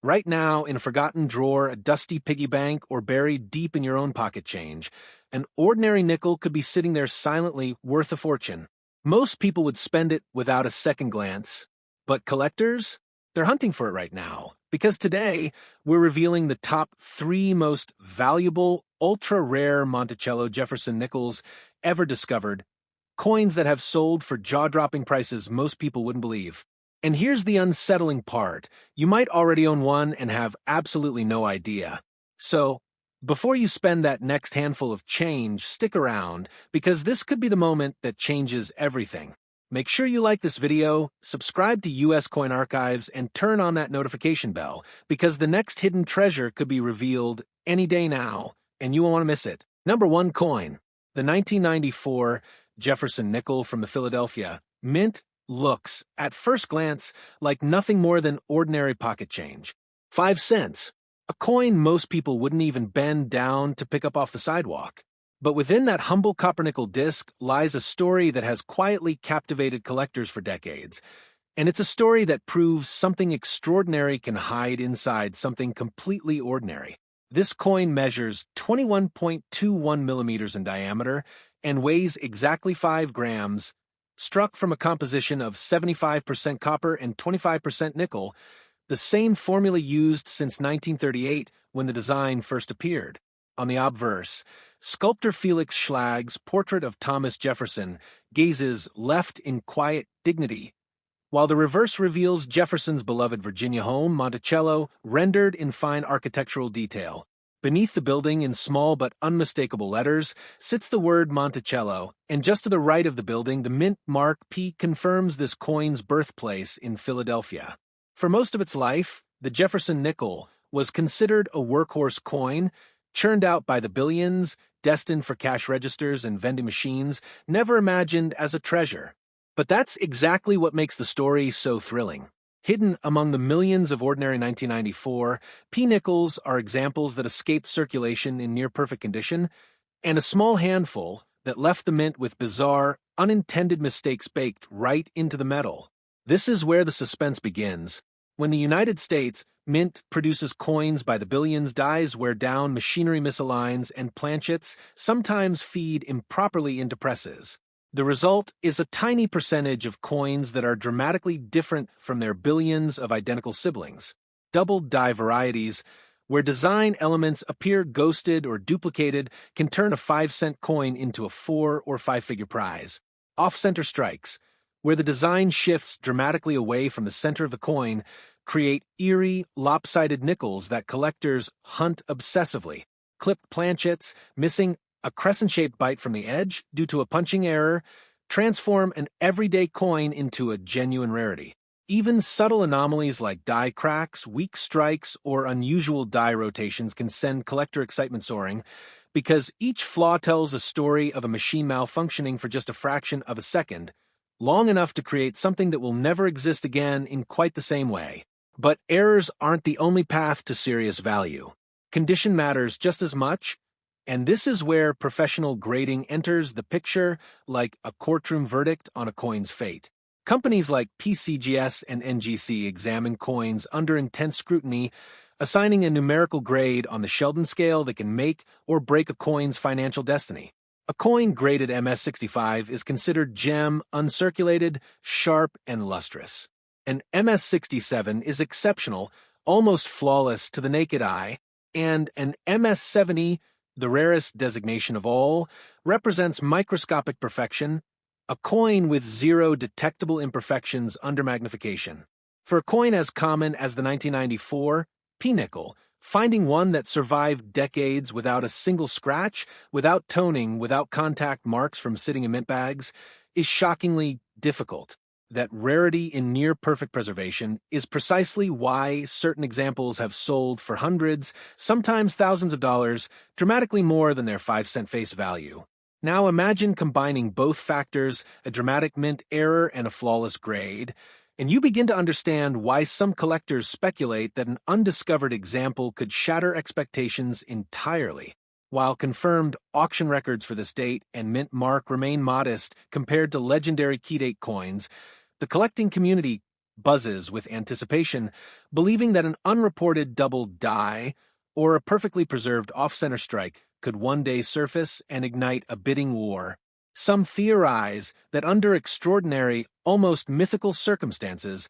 right now in a forgotten drawer, a dusty piggy bank, or buried deep in your own pocket change. An ordinary nickel could be sitting there silently, worth a fortune. Most people would spend it without a second glance. But collectors? They're hunting for it right now. Because today, we're revealing the top 3 most valuable, ultra-rare Monticello Jefferson Nickels ever discovered. Coins that have sold for jaw-dropping prices most people wouldn't believe. And here's the unsettling part. You might already own one and have absolutely no idea. So, before you spend that next handful of change, stick around, because this could be the moment that changes everything. Make sure you like this video, subscribe to US Coin Archives, and turn on that notification bell, because the next hidden treasure could be revealed any day now, and you won't want to miss it. Number 1 coin. The 1994 Jefferson nickel from the Philadelphia Mint looks, at first glance, like nothing more than ordinary pocket change. 5 cents. A coin most people wouldn't even bend down to pick up off the sidewalk. But within that humble copper-nickel disc lies a story that has quietly captivated collectors for decades. And it's a story that proves something extraordinary can hide inside something completely ordinary. This coin measures 21.21 millimeters in diameter and weighs exactly 5 grams, struck from a composition of 75% copper and 25% nickel, the same formula used since 1938 when the design first appeared. On the obverse, sculptor Felix Schlag's portrait of Thomas Jefferson gazes left in quiet dignity, while the reverse reveals Jefferson's beloved Virginia home, Monticello, rendered in fine architectural detail. Beneath the building, in small but unmistakable letters, sits the word Monticello, and just to the right of the building, the mint mark P confirms this coin's birthplace in Philadelphia. For most of its life, the Jefferson nickel was considered a workhorse coin, churned out by the billions, destined for cash registers and vending machines, never imagined as a treasure. But that's exactly what makes the story so thrilling. Hidden among the millions of ordinary 1994, P-nickels are examples that escaped circulation in near-perfect condition, and a small handful that left the mint with bizarre, unintended mistakes baked right into the metal. This is where the suspense begins. When the United States Mint produces coins by the billions, dies wear down, machinery misaligns, and planchets sometimes feed improperly into presses. The result is a tiny percentage of coins that are dramatically different from their billions of identical siblings. Double die varieties, where design elements appear ghosted or duplicated, can turn a 5-cent coin into a 4- or 5-figure prize. Off-center strikes, where the design shifts dramatically away from the center of the coin, create eerie, lopsided nickels that collectors hunt obsessively. Clipped planchets, missing a crescent-shaped bite from the edge due to a punching error, transform an everyday coin into a genuine rarity. Even subtle anomalies like die cracks, weak strikes, or unusual die rotations can send collector excitement soaring, because each flaw tells a story of a machine malfunctioning for just a fraction of a second, long enough to create something that will never exist again in quite the same way. But errors aren't the only path to serious value. Condition matters just as much, and this is where professional grading enters the picture like a courtroom verdict on a coin's fate. Companies like PCGS and NGC examine coins under intense scrutiny, assigning a numerical grade on the Sheldon scale that can make or break a coin's financial destiny. A coin graded MS65 is considered gem, uncirculated, sharp, and lustrous. An MS67 is exceptional, almost flawless to the naked eye, and an MS70, the rarest designation of all, represents microscopic perfection, a coin with 0 detectable imperfections under magnification. For a coin as common as the 1994 P-nickel, finding one that survived decades without a single scratch, without toning, without contact marks from sitting in mint bags, is shockingly difficult. That rarity in near-perfect preservation is precisely why certain examples have sold for hundreds, sometimes thousands of dollars, dramatically more than their 5-cent face value. Now imagine combining both factors, a dramatic mint error and a flawless grade, and you begin to understand why some collectors speculate that an undiscovered example could shatter expectations entirely. While confirmed auction records for this date and mint mark remain modest compared to legendary key date coins, the collecting community, buzzes with anticipation, believing that an unreported double die or a perfectly preserved off-center strike could one day surface and ignite a bidding war. Some theorize that under extraordinary, almost mythical circumstances,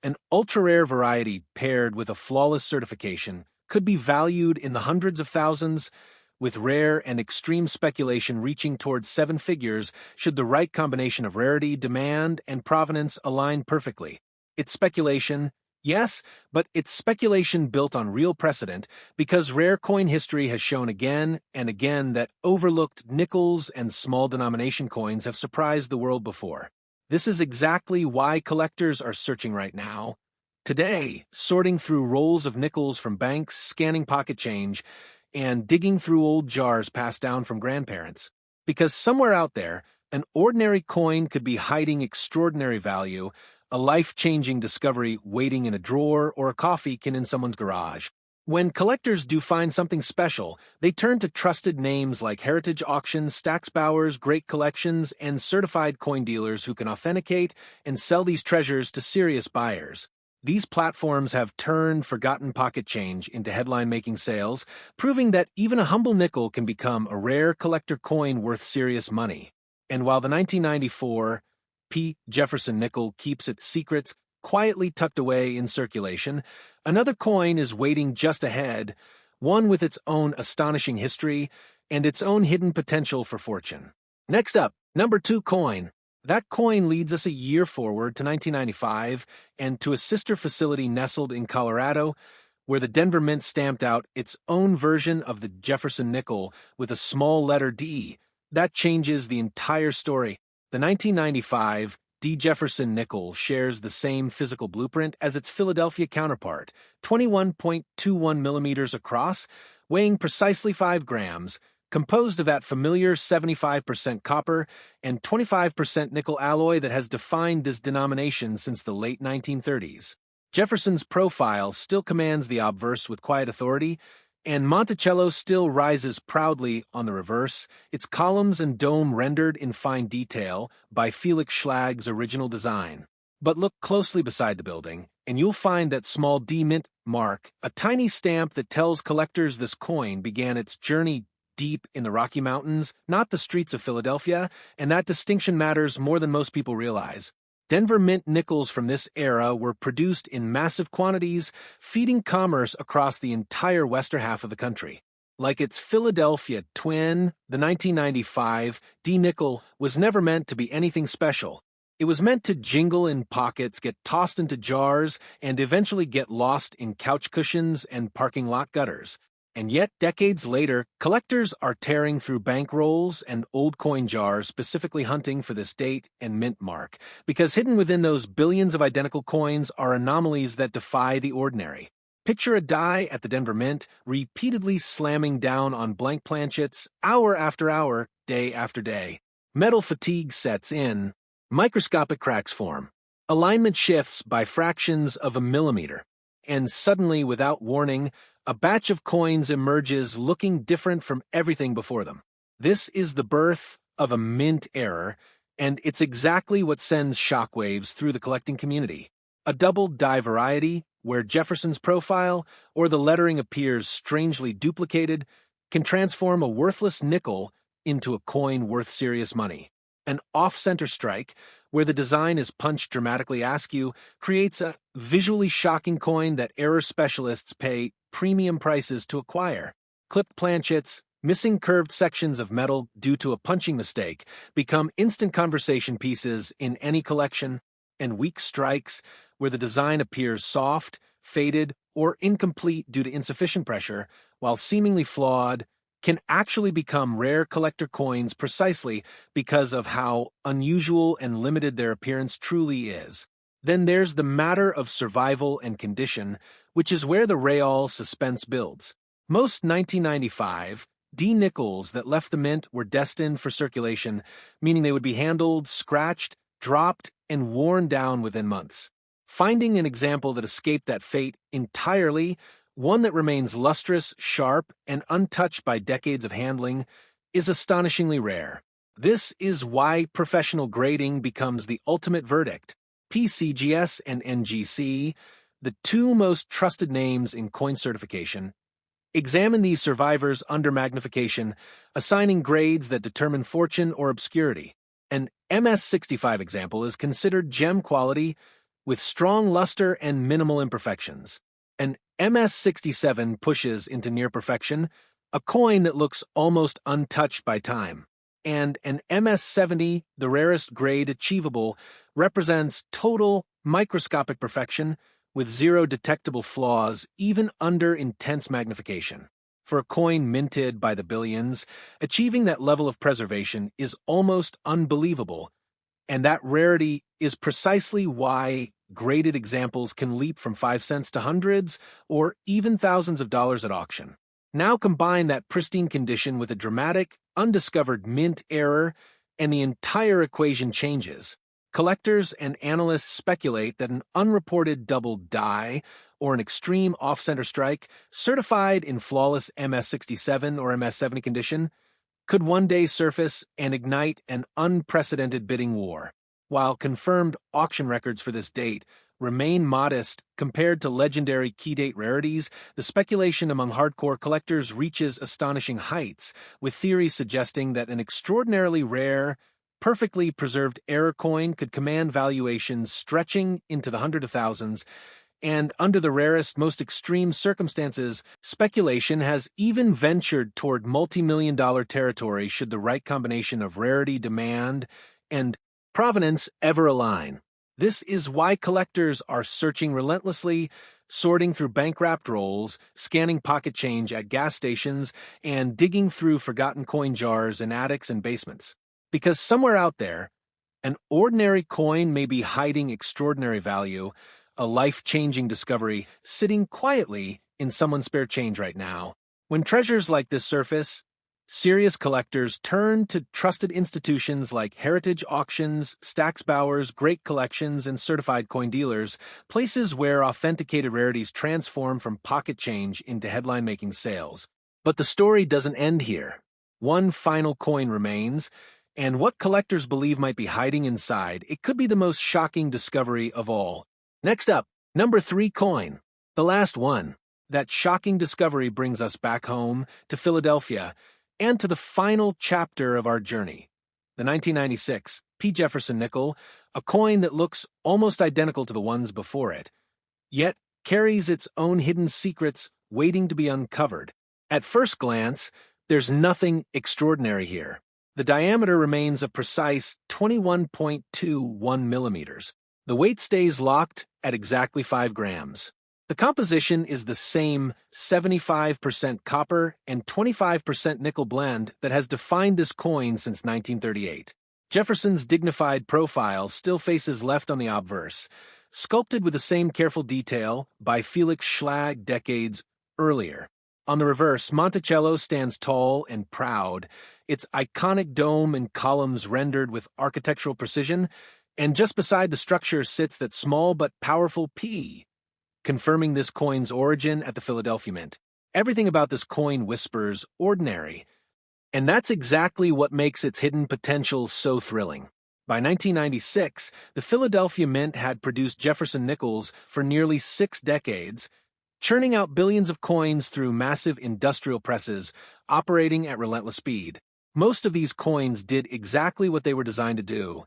an ultra-rare variety paired with a flawless certification could be valued in the hundreds of thousands, with rare and extreme speculation reaching towards seven figures should the right combination of rarity, demand, and provenance align perfectly. It's speculation, yes, but it's speculation built on real precedent because rare coin history has shown again and again that overlooked nickels and small denomination coins have surprised the world before. This is exactly why collectors are searching right now. Today, sorting through rolls of nickels from banks, scanning pocket change, and digging through old jars passed down from grandparents. Because somewhere out there, an ordinary coin could be hiding extraordinary value, a life-changing discovery waiting in a drawer or a coffee can in someone's garage. When collectors do find something special, they turn to trusted names like Heritage Auctions, Stax Bowers, Great Collections, and certified coin dealers who can authenticate and sell these treasures to serious buyers. These platforms have turned forgotten pocket change into headline-making sales, proving that even a humble nickel can become a rare collector coin worth serious money. And while the 1994 Jefferson nickel keeps its secrets quietly tucked away in circulation, another coin is waiting just ahead, one with its own astonishing history and its own hidden potential for fortune. Next up, number 2 coin. That coin leads us a year forward to 1995 and to a sister facility nestled in Colorado, where the Denver Mint stamped out its own version of the Jefferson nickel with a small letter D. That changes the entire story. The 1995 D. Jefferson nickel shares the same physical blueprint as its Philadelphia counterpart, 21.21 millimeters across, weighing precisely 5 grams, composed of that familiar 75% copper and 25% nickel alloy that has defined this denomination since the late 1930s. Jefferson's profile still commands the obverse with quiet authority, and Monticello still rises proudly on the reverse, its columns and dome rendered in fine detail by Felix Schlag's original design. But look closely beside the building, and you'll find that small D mint mark, a tiny stamp that tells collectors this coin began its journey deep in the Rocky Mountains, not the streets of Philadelphia, and that distinction matters more than most people realize. Denver Mint nickels from this era were produced in massive quantities, feeding commerce across the entire western half of the country. Like its Philadelphia twin, the 1995 D nickel was never meant to be anything special. It was meant to jingle in pockets, get tossed into jars, and eventually get lost in couch cushions and parking lot gutters. And yet, decades later, collectors are tearing through bank rolls and old coin jars specifically hunting for this date and mint mark, because hidden within those billions of identical coins are anomalies that defy the ordinary. Picture a die at the Denver Mint repeatedly slamming down on blank planchets hour after hour, day after day. Metal fatigue sets in. Microscopic cracks form. Alignment shifts by fractions of a millimeter. And suddenly, without warning, a batch of coins emerges looking different from everything before them. This is the birth of a mint error, and it's exactly what sends shockwaves through the collecting community. A double die variety, where Jefferson's profile or the lettering appears strangely duplicated, can transform a worthless nickel into a coin worth serious money. An off-center strike, where the design is punched dramatically askew, creates a visually shocking coin that error specialists pay premium prices to acquire. Clipped planchets, missing curved sections of metal due to a punching mistake, become instant conversation pieces in any collection, and weak strikes, where the design appears soft, faded, or incomplete due to insufficient pressure, while seemingly flawed, can actually become rare collector coins precisely because of how unusual and limited their appearance truly is. Then there's the matter of survival and condition, which is where the real suspense builds. Most 1995 D nickels that left the mint were destined for circulation, meaning they would be handled, scratched, dropped, and worn down within months. Finding an example that escaped that fate entirely, one that remains lustrous, sharp, and untouched by decades of handling, is astonishingly rare. This is why professional grading becomes the ultimate verdict. PCGS and NGC, the two most trusted names in coin certification, examine these survivors under magnification, assigning grades that determine fortune or obscurity. An MS-65 example is considered gem quality with strong luster and minimal imperfections. An MS-67 pushes into near perfection, a coin that looks almost untouched by time. And an MS-70, the rarest grade achievable, represents total microscopic perfection with zero detectable flaws even under intense magnification. For a coin minted by the billions, achieving that level of preservation is almost unbelievable, and that rarity is precisely why graded examples can leap from 5 cents to hundreds or even thousands of dollars at auction. Now combine that pristine condition with a dramatic, undiscovered mint error, and the entire equation changes. Collectors and analysts speculate that an unreported double die or an extreme off-center strike, certified in flawless MS-67 or MS-70 condition, could one day surface and ignite an unprecedented bidding war. While confirmed auction records for this date remain modest compared to legendary key-date rarities, the speculation among hardcore collectors reaches astonishing heights, with theories suggesting that an extraordinarily rare, perfectly preserved error coin could command valuations stretching into the hundreds of thousands, and under the rarest, most extreme circumstances, speculation has even ventured toward multi-million-dollar territory should the right combination of rarity, demand, and provenance ever align. This is why collectors are searching relentlessly, sorting through bank-wrapped rolls, scanning pocket change at gas stations, and digging through forgotten coin jars in attics and basements. Because somewhere out there, an ordinary coin may be hiding extraordinary value, a life-changing discovery sitting quietly in someone's spare change right now. When treasures like this surface, serious collectors turn to trusted institutions like heritage auctions, Stack's Bowers, great collections, and certified coin dealers, places where authenticated rarities transform from pocket change into headline-making sales. But the story doesn't end here. One final coin remains, and what collectors believe might be hiding inside, it could be the most shocking discovery of all. Next up, number 3 coin. The last one. That shocking discovery brings us back home to Philadelphia and to the final chapter of our journey. The 1996 P. Jefferson nickel, a coin that looks almost identical to the ones before it, yet carries its own hidden secrets waiting to be uncovered. At first glance, there's nothing extraordinary here. The diameter remains a precise 21.21 millimeters. The weight stays locked at exactly 5 grams. The composition is the same 75% copper and 25% nickel blend that has defined this coin since 1938. Jefferson's dignified profile still faces left on the obverse, sculpted with the same careful detail by Felix Schlag decades earlier. On the reverse, Monticello stands tall and proud, its iconic dome and columns rendered with architectural precision, and just beside the structure sits that small but powerful P, confirming this coin's origin at the Philadelphia Mint. Everything about this coin whispers ordinary, and that's exactly what makes its hidden potential so thrilling. By 1996, the Philadelphia Mint had produced Jefferson Nickels for nearly 6 decades, churning out billions of coins through massive industrial presses, operating at relentless speed. Most of these coins did exactly what they were designed to do: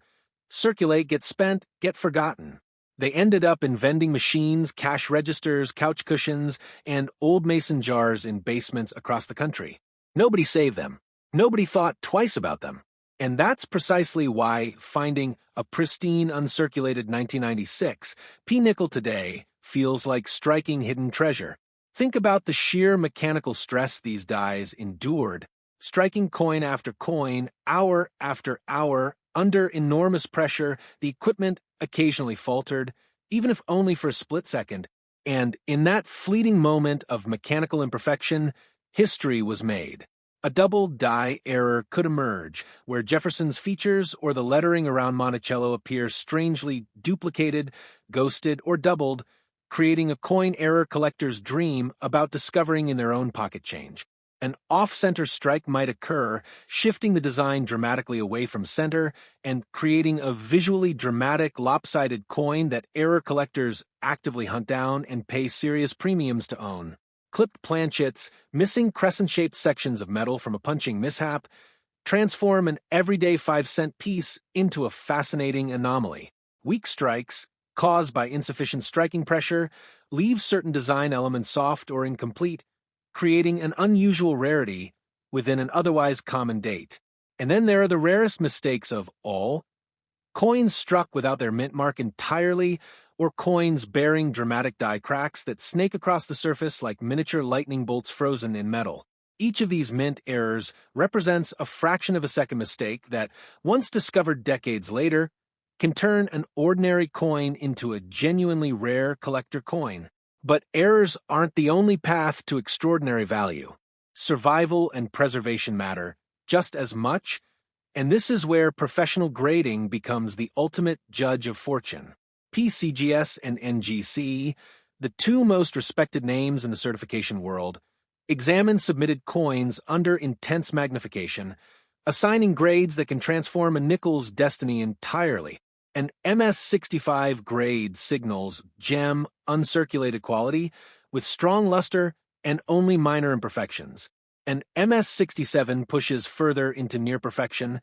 circulate, get spent, get forgotten. They ended up in vending machines, cash registers, couch cushions, and old mason jars in basements across the country. Nobody saved them. Nobody thought twice about them. And that's precisely why finding a pristine, uncirculated 1996 P nickel today feels like striking hidden treasure. Think about the sheer mechanical stress these dies endured, striking coin after coin, hour after hour, under enormous pressure. The equipment occasionally faltered, even if only for a split second, and in that fleeting moment of mechanical imperfection, history was made. A double die error could emerge, where Jefferson's features or the lettering around Monticello appear strangely duplicated, ghosted, or doubled, creating a coin error collector's dream about discovering in their own pocket change. An off-center strike might occur, shifting the design dramatically away from center and creating a visually dramatic, lopsided coin that error collectors actively hunt down and pay serious premiums to own. Clipped planchets, missing crescent-shaped sections of metal from a punching mishap, transform an everyday 5-cent piece into a fascinating anomaly. Weak strikes, caused by insufficient striking pressure, leave certain design elements soft or incomplete, creating an unusual rarity within an otherwise common date. And then there are the rarest mistakes of all: coins struck without their mint mark entirely, or coins bearing dramatic die cracks that snake across the surface like miniature lightning bolts frozen in metal. Each of these mint errors represents a fraction of a second mistake that, once discovered decades later, can turn an ordinary coin into a genuinely rare collector coin. But errors aren't the only path to extraordinary value. Survival and preservation matter just as much, and this is where professional grading becomes the ultimate judge of fortune. PCGS and NGC, the two most respected names in the certification world, examine submitted coins under intense magnification, assigning grades that can transform a nickel's destiny entirely. An MS65 grade signals gem, uncirculated quality, with strong luster and only minor imperfections. An MS67 pushes further into near perfection,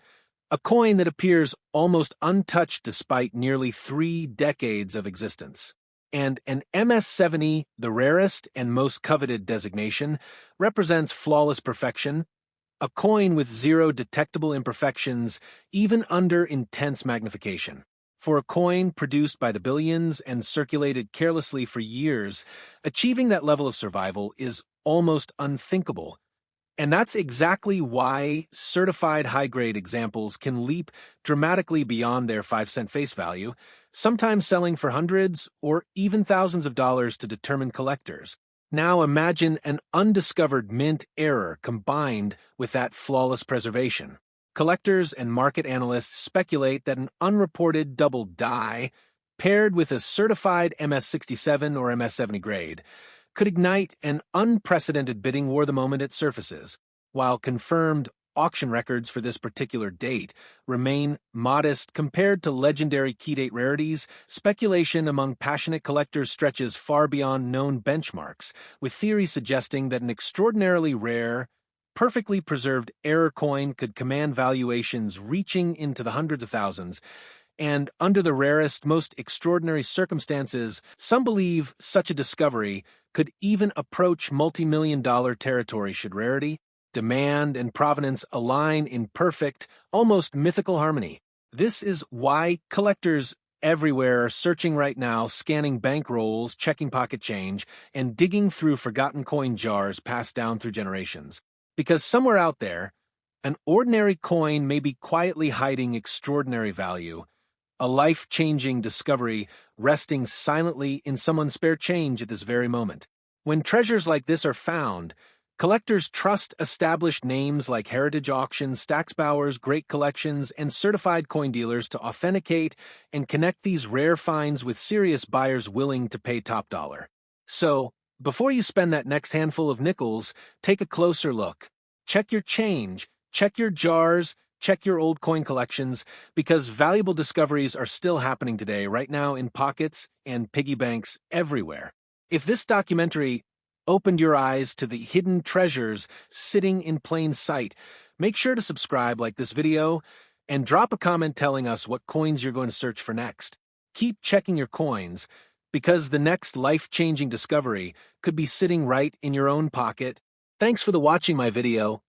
a coin that appears almost untouched despite nearly 3 decades of existence. And an MS70, the rarest and most coveted designation, represents flawless perfection, a coin with 0 detectable imperfections even under intense magnification. For a coin produced by the billions and circulated carelessly for years, achieving that level of survival is almost unthinkable. And that's exactly why certified high-grade examples can leap dramatically beyond their 5-cent face value, sometimes selling for hundreds or even thousands of dollars to determined collectors. Now imagine an undiscovered mint error combined with that flawless preservation. Collectors and market analysts speculate that an unreported double die, paired with a certified MS67 or MS70 grade, could ignite an unprecedented bidding war the moment it surfaces, while confirmed auction records for this particular date remain modest compared to legendary key-date rarities. Speculation among passionate collectors stretches far beyond known benchmarks, with theories suggesting that an extraordinarily rare, perfectly preserved error coin could command valuations reaching into the hundreds of thousands, and under the rarest, most extraordinary circumstances, some believe such a discovery could even approach multi-million-dollar territory should rarity, demand, and provenance align in perfect, almost mythical harmony. This is why collectors everywhere are searching right now, scanning bankrolls, checking pocket change, and digging through forgotten coin jars passed down through generations. Because somewhere out there, an ordinary coin may be quietly hiding extraordinary value, a life-changing discovery resting silently in someone's spare change at this very moment. When treasures like this are found, collectors trust established names like Heritage Auctions, Stack's Bowers, Great Collections, and certified coin dealers to authenticate and connect these rare finds with serious buyers willing to pay top dollar. So, before you spend that next handful of nickels, take a closer look. Check your change, check your jars, check your old coin collections, because valuable discoveries are still happening today, right now in pockets and piggy banks everywhere. If this documentary opened your eyes to the hidden treasures sitting in plain sight, make sure to subscribe, like this video, and drop a comment telling us what coins you're going to search for next. Keep checking your coins, because the next life-changing discovery could be sitting right in your own pocket. Thanks for watching my video.